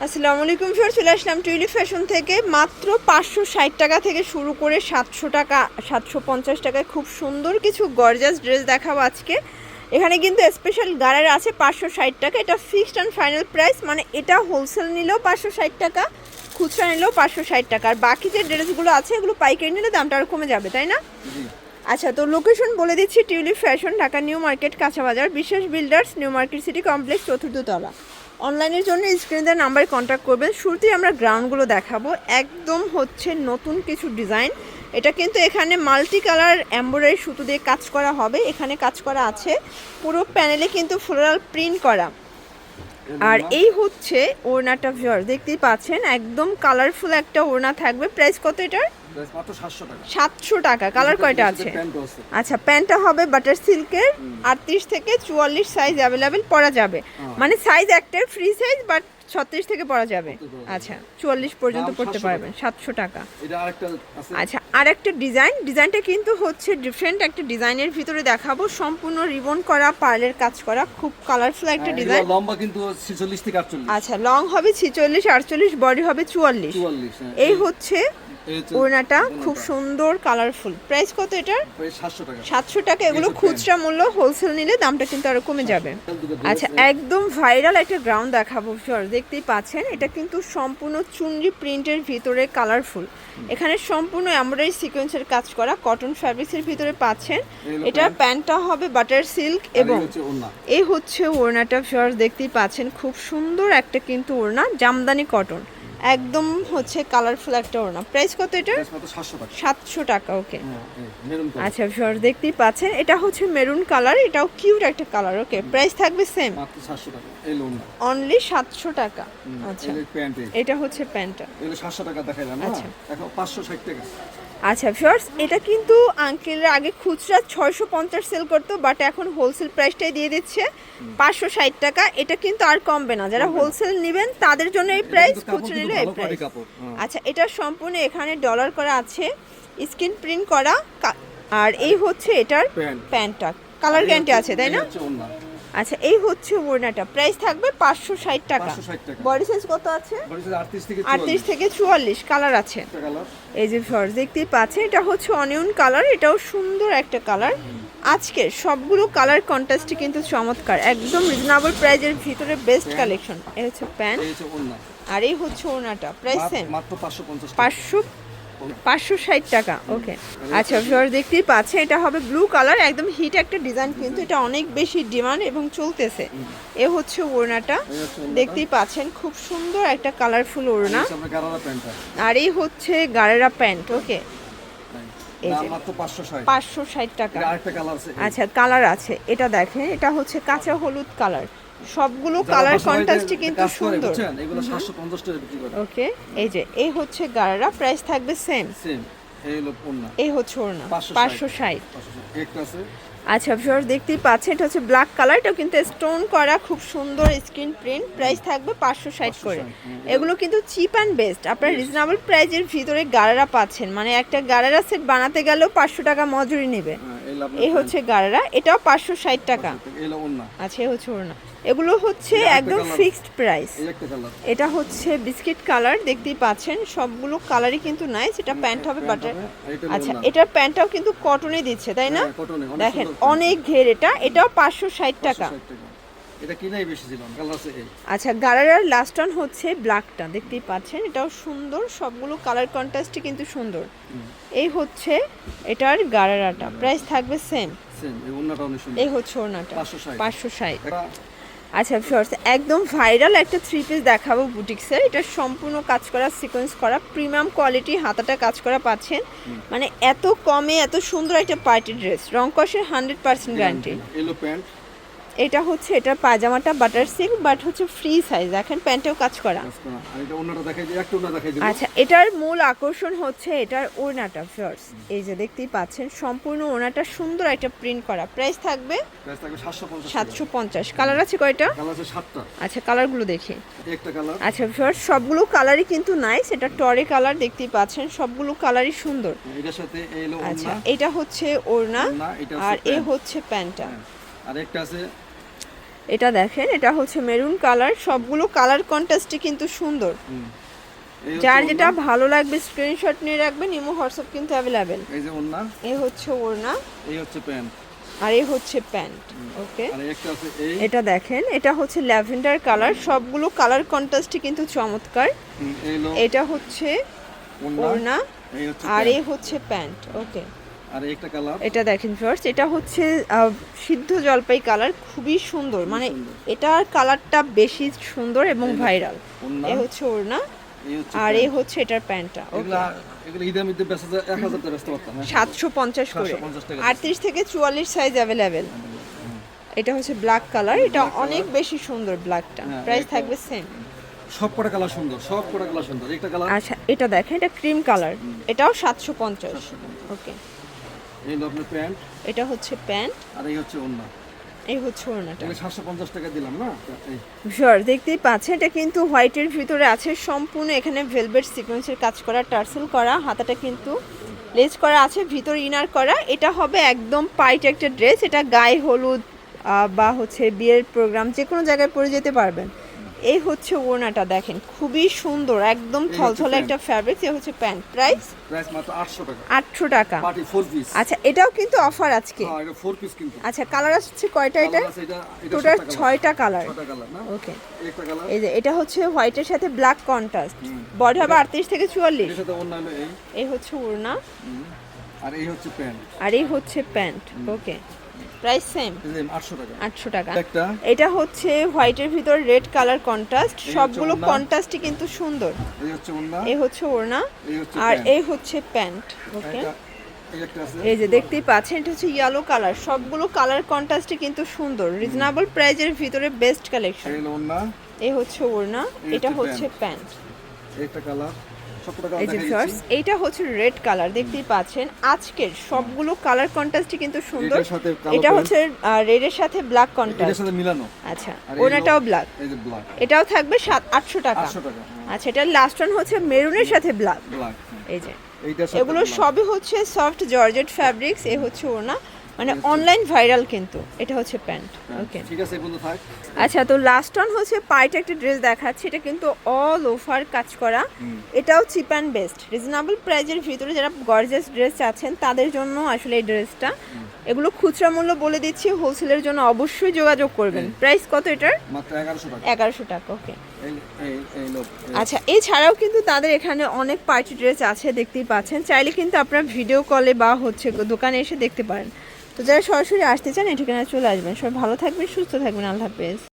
আসসালামু আলাইকুম স্যার, চলে আসলাম টিউলিপ ফ্যাশন থেকে। মাত্র 560 টাকা থেকে শুরু করে 700 টাকা 750 টাকায় খুব সুন্দর কিছু গর্জাস ড্রেস দেখাবো আজকে। এখানে কিন্তু স্পেশাল গাড়ার আছে 560 টাকা, এটা ফিক্সড অ্যান্ড ফাইনাল প্রাইস। মানে এটা হোলসেল নিলেও 560 টাকা, খুচরা নিলেও 560 টাকা। আর বাকি যে ড্রেসগুলো আছে এগুলো পাইকারি নিলে দামটা আরও কমে যাবে, তাই না? আচ্ছা, তো লোকেশন বলে দিচ্ছি, tulip fashion, Dhaka new market, কাঁচা বাজার, বিশ্বাস builders, new market city complex, চতুর্থ তলা। অনলাইনের জন্য স্ক্রিনে দেওয়া নাম্বারে কন্ট্যাক্ট করবেন। শুরুতেই আমরা গ্রাউন্ডগুলো দেখাবো, একদম হচ্ছে নতুন কিছু ডিজাইন। এটা কিন্তু এখানে মাল্টি কালার এমব্রয়ডারি সুতো দিয়ে কাজ করা হবে, এখানে কাজ করা আছে। পুরো প্যানেলে কিন্তু ফ্লোরাল প্রিন্ট করা। আর এই হচ্ছে ওড়নাটা, ভিউয়ার দেখতেই পাচ্ছেন, একদম কালারফুল একটা ওড়না থাকবে। প্রাইস কত এটার? 700 টাকা। কালার কয়টা আছে? আচ্ছা, প্যান্টটা হবে বাটার সিল্কের, 38 থেকে 44 সাইজ অ্যাভেলেবেল, পরা যাবে। মানে সাইজ একটার ফ্রি সাইজ, বাট 36 থেকে পরা যাবে। আচ্ছা, 44 পর্যন্ত পড়তে পারবেন। 700 টাকা। আচ্ছা, আর একটা ডিজাইনটা কিন্তু হচ্ছে ডিফারেন্ট একটা ডিজাইনের ভিতরে দেখাবো। সম্পূর্ণ রিবন করা, পার্লের কাজ করা, খুব কালারফুল একটা ডিজাইন। লম্বা কিন্তু 46 থেকে 48। আচ্ছা, লং হবে 46, 48, বডি হবে 44। এই হচ্ছে ওড়নাটা, খুব সুন্দর কালারফুল। প্রাইস কত এটার? 700 টাকা। এগুলো খুচরা মূল্য, হোলসেল নিলে দামটা কিন্তু আরো কমে যাবে। আচ্ছা, একদম ভাইরাল একটা গ্রাউন্ড দেখাবো, দেখতেই পাচ্ছেন। এটা কিন্তু সম্পূর্ণ চুনরি প্রিন্টের ভিতরে কালারফুল। এখানে সম্পূর্ণ এমব্রয়ডারি সিকোয়েন্সের কাজ করা, কটন ফ্যাব্রিক্সের ভিতরে পাচ্ছেন। এটার প্যান্টটা হবে বাটার সিল্ক, এবং এই হচ্ছে ওড়নাটা। দেখতেই পাচ্ছেন, খুব সুন্দর একটা কিন্তু ওড়না, জামদানি কটন, একদম হচ্ছে কালারফুল একটা ওড়না। প্রাইস কত এটা? 700 টাকা। ওকে। আচ্ছা, ভিউয়ার্স দেখতেই পাচ্ছেন, এটা হচ্ছে মেরুন কালার, এটাও কিউট একটা কালার। ওকে, প্রাইস থাকবে সেম, অনলি 700 টাকা। আচ্ছা, এটা হচ্ছে প্যান্টটা, 700 টাকা দেখাইলাম না, এখন 560 টাকা। আচ্ছা ভিউয়ার্স, এটা কিন্তু আঙ্কেলরা আগে খুচরা 650 সেল করতো, বাট এখন হোলসেল প্রাইসটাই দিয়ে দিচ্ছে 560 টাকা। এটা কিন্তু আর কমবে না, যারা হোলসেল নেবেন তাদের জন্য এই প্রাইস, খুচরা নিলে এই প্রাইস। আচ্ছা, এটা সম্পূর্ণ এখানে ডলার করা আছে, স্ক্রিন প্রিন্ট করা। আর এই হচ্ছে এটার প্যান্টটা, কালার গ্যারান্টি আছে, তাই না? আচ্ছা, এই হচ্ছে ওড়নাটা। প্রাইস থাকবে 560 টাকা। বডি সাইজ কত আছে? 38 থেকে 44। কালার আছে, এই যে ভিউয়ার্স দেখতেই পাচ্ছেন, এটা হচ্ছে অনিয়ন কালার, এটাও সুন্দর একটা কালার। আজকে সবগুলো কালার কন্ট্রাস্টই কিন্তু চমৎকার, একদম রিজনেবল প্রাইজের ভিতরে বেস্ট কালেকশন। এই হচ্ছে প্যান্ট, আর এই হচ্ছে ওড়নাটা। প্রাইস সেম, মাত্র 560 টাকা। ওকে। আচ্ছা ভিউয়ার দেখতেই পাচ্ছেন, এটা হবে ব্লু কালার, একদম হিট একটা ডিজাইন, কিন্তু এটা অনেক বেশি ডিমান্ড এবং চলতেছে। এ হচ্ছে ওড়নাটা, দেখতেই পাচ্ছেন, খুব সুন্দর একটা কালারফুল ওড়না। আর এই হচ্ছে গারারা প্যান্ট। ওকে, 560 টাকা। আচ্ছা, কালার আছে, এটা দেখেন, এটা হচ্ছে কাঁচা হলুদ কালার। সবগুলো কালার কন্ট্রাস্টই কিন্তু সুন্দর। এগুলো 750 টাকা বিক্রি করে। ওকে, এই যে এই হচ্ছে গারারা, প্রাইস থাকবে সেম। এই হচ্ছে ওড়না, 560। একটা আছে। আচ্ছা ভিউয়ার্স দেখতেই পাচ্ছেন, এটা হচ্ছে ব্ল্যাক কালার, এটাও কিন্তু স্টোন করা, খুব সুন্দর স্ক্রিন প্রিন্ট। প্রাইস থাকবে 560 করে। এগুলো কিন্তু চিপ অ্যান্ড বেস্ট, আপনার রিজনেবল প্রাইজের ভিতরে গারারা পাচ্ছেন। মানে একটা গারারা সেট বানাতে গেলেও 500 টাকা মজুরি নেবে। এই হচ্ছে গারারা, এটাও 560 টাকা। আচ্ছা, এই হচ্ছে ওড়না। এগুলো হচ্ছে একদম ফিক্সড প্রাইস। এটা হচ্ছে বিস্কিট কালার, দেখতেই পাচ্ছেন, সবগুলো কালারই কিন্তু নাইস। এটা প্যান্ট হবে বাটার। আচ্ছা, এটার প্যান্টটাও কিন্তু কটনে দিচ্ছে, তাই না? দেখেন অনেক ঘের, এটাও 560 টাকা। এটা কিনাই বেশি ছিল, কালার আছে এই। আচ্ছা, গারারার লাস্ট ওয়ান হচ্ছে ব্ল্যাকটা, দেখতেই পাচ্ছেন, এটাও সুন্দর, সবগুলো কালার কন্ট্রাস্টই কিন্তু সুন্দর। এই হচ্ছে এটার গারারাটা, প্রাইস থাকবে সেম। এই হচ্ছে ওড়নাটা, 560। আচ্ছা ভিউয়ার্স, একদম ভাইরাল একটা থ্রি পিস দেখাবো বুটিক্সের। এটা সম্পূর্ণ কাজ করা, সিকোয়েন্স করা, প্রিমিয়াম কোয়ালিটি, হাতাটা কাজ করা পাচ্ছেন। মানে এত কমে এত সুন্দর একটা পার্টি ড্রেস, রং কষের 100% গ্যারান্টি। এটা হচ্ছে, এটার পায়জামাটা বাটার সিল্ক, বাট হচ্ছে ফ্রি সাইজ। দেখেন প্যান্টেও কাজ করা। আচ্ছা, এটার মূল আকর্ষণ হচ্ছে এটার ওড়নাটা। ভিউয়ার্স এই যে দেখতেই পাচ্ছেন, সম্পূর্ণ ওড়নাটা সুন্দর একটা প্রিন্ট করা। প্রাইস থাকবে 750। কালার আছে কয়টা? আচ্ছা, কালারগুলো দেখি। আচ্ছা ভিউয়ার্স, সবগুলো কালারই কিন্তু নাইস। এটা টরে কালার, দেখতেই পাচ্ছেন, সবগুলো কালারই সুন্দর। আচ্ছা, এটা হচ্ছে ওড়না, আর এ হচ্ছে প্যান্টটা। আরেকটা আছে, এটা দেখেন, এটা হচ্ছে মেরুন কালার, সবগুলো কালার কন্ট্রাস্টই কিন্তু সুন্দর। এই হচ্ছে যার ওড়না। যেটা ভালো লাগবে স্ক্রিনশট নিয়ে রাখবেন, ইমো হোয়াটসঅ্যাপ কিন্তু অ্যাভেলেবেল। এই যে ওড়না, এই হচ্ছে ওড়না, এই হচ্ছে প্যান্ট, আর এই হচ্ছে প্যান্ট। ওকে, আর এই একটা আছে এই। এটা দেখেন, এটা হচ্ছে ল্যাভেন্ডার কালার, সবগুলো কালার কন্ট্রাস্টই কিন্তু চমৎকার। এই হলো এটা হচ্ছে ওড়না, ওড়না, এই হচ্ছে আর প্যান্ট, এই হচ্ছে প্যান্ট। ওকে, আর এই একটা কালার। এটা দেখেন ফার্স্ট, এটা হচ্ছে সিদ্ধ জলপাই কালার, খুবই সুন্দর, মানে এটার কালারটা বেশি সুন্দর এবং ভাইরাল। ওড়না, এই হচ্ছে ওড়না, এই হচ্ছে আর এই প্যান্ট। হচ্ছে এটার প্যান্টটা। এগুলা এগুলা ঈদের মধ্যে বেচা যায় 1000 টাকা বেচতে পারতাম, হ্যাঁ। 750 করে, 750 টাকা। 38 থেকে 44 সাইজ অ্যাভেলেবেল। এটা হচ্ছে ব্ল্যাক কালার, এটা অনেক বেশি সুন্দর ব্ল্যাকটা। হ্যাঁ, প্রাইস এটা- থাকবে সেম। সব কটা কালার সুন্দর, সব কটা কালার সুন্দর। একটা কালার, আচ্ছা, এটা দেখেন, এটা ক্রিম কালার, এটাও 750। ওকে, এই হলো আপনার প্যান্ট, এটা হচ্ছে প্যান্ট, আর এই হচ্ছে ওড়না। এই হচ্ছে ওড়নাটা। এগুলো 750 টাকা দিলাম না, এই শিওর, দেখতেই পাচ্ছেন, এটা কিন্তু হোয়াইটের ভিতরে আছে, সম্পূর্ণ এখানে ভেলভেট সিকোয়েন্সের কাজ করা, টার্সেল করা, হাতাটা কিন্তু লেস করা আছে, ভিতর ইনার করা। এটা হবে একদম পাইট একটা ড্রেস, এটা গায়ে হলুদ বা হচ্ছে বিয়ের প্রোগ্রাম যে কোনো জায়গায় পরে যেতে পারবেন। এই হচ্ছে ওড়নাটা দেখেন, খুবই সুন্দর, একদম হচ্ছে থলথলে প্যান্ট। একটা ফ্যাব্রিক। এই হচ্ছে প্যান্ট, প্রাইস প্রাইস মাত্র 800 টাকা। 800 টাকা। Party 4 piece. আচ্ছা, এটাও কিন্তু অফার আজকে। হ্যাঁ, এটা 4 পিস কিন্তু। আচ্ছা, কালার আসছে কয়টা এটা? কালার আছে এটা টোটাল 6টা 6টা কালার। 6টা কালার না? ওকে, এই একটা কালার। এই যে এটা হচ্ছে হোয়াইটের সাথে ব্ল্যাক কন্ট্রাস্ট, বডি হবে 38 থেকে 44। এর সাথে অন্য হলো এই। এই হচ্ছে ওড়না, আর এই হচ্ছে প্যান্ট। আর এই হচ্ছে প্যান্ট। ওকে, প্রাইস সেম, এই যে 800 টাকা। 800 টাকা। একটা এটা হচ্ছে হোয়াইটের ভিতর রেড কালার কন্ট্রাস্ট, হচ্ছে সবগুলো ওড়না। কন্ট্রাস্টই কিন্তু সুন্দর। এই হচ্ছে ওড়না, এই হচ্ছে ওড়না, এই হচ্ছে আর প্যান্ট। এই হচ্ছে প্যান্ট। ওকে, এটা এই একটা আছে। এই যে দেখতেই পাচ্ছেন, এটা হচ্ছে ইয়েলো কালার, সবগুলো কালার কন্ট্রাস্টই কিন্তু সুন্দর, রিজনেবল প্রাইজের ভিতরে বেস্ট কালেকশন। এই হলো ওড়না, এই হচ্ছে ওড়না, এই এটা হচ্ছে হচ্ছে প্যান্ট। এই একটা কালার। সবকটা এই কালার যে দেখাই ভিউয়ার্স, দিচ্ছি। এইটা হচ্ছে রেড কালার, দেখতেই পাচ্ছেন আজকের সবগুলো কালার কন্ট্রাস্টই কিন্তু সুন্দর। এটার সাথে কালো এটা প্যান্ট। হচ্ছে রেডের সাথে ব্ল্যাক এটার কন্ট্রাস্ট। সাথে মিলানো। আচ্ছা, আর এই ওনাটাও হলো- ব্ল্যাক, এই যে ব্ল্যাক। এটাও থাকবে 800 টাকা। 800 টাকা। আচ্ছা, এটা লাস্ট ওয়ান হচ্ছে মেরুনের সাথে ব্ল্যাক। ব্ল্যাক। এই যে এইটার সাথে এগুলো black। সবই হচ্ছে সফট জর্জেট ফ্যাব্রিক্স। এ হচ্ছে ওনা, মানে অনলাইন ভাইরাল কিন্তু। এটা হচ্ছে প্যান্ট। ওকে, ঠিক আছে, এই পর্যন্ত থাক। আচ্ছা, তো লাস্ট ওয়ান হচ্ছে পাইট একটা ড্রেস দেখাচ্ছি, এটা কিন্তু অল ওভার কাজ করা। এটাও চিপ অ্যান্ড বেস্ট, রিজনেবল প্রাইজের ভিতরে যারা গর্জিয়াস ড্রেস চাচ্ছেন তাদের জন্য আসলে এই ড্রেসটা। এগুলো খুচরা মূল্য বলে দিচ্ছি, হোলসেলের জন্য অবশ্যই যোগাযোগ করবেন। প্রাইস কত এটার? মাত্র 1100 টাকা। 1100 টাকা। ওকে, এই লোক আচ্ছা, এছাড়াও কিন্তু তাদের এখানে অনেক পার্টি ড্রেস আছে, দেখতেই পাচ্ছেন। চাইলে কিন্তু আপনারা ভিডিও কলে বা হচ্ছে দোকানে এসে দেখতে পারেন। তো যারা সরাসরি আসতে চান এই ঠিকানায় চলে আসবেন। সবাই ভালো থাকবেন, সুস্থ থাকবেন, আল্লাহ হাফেজ।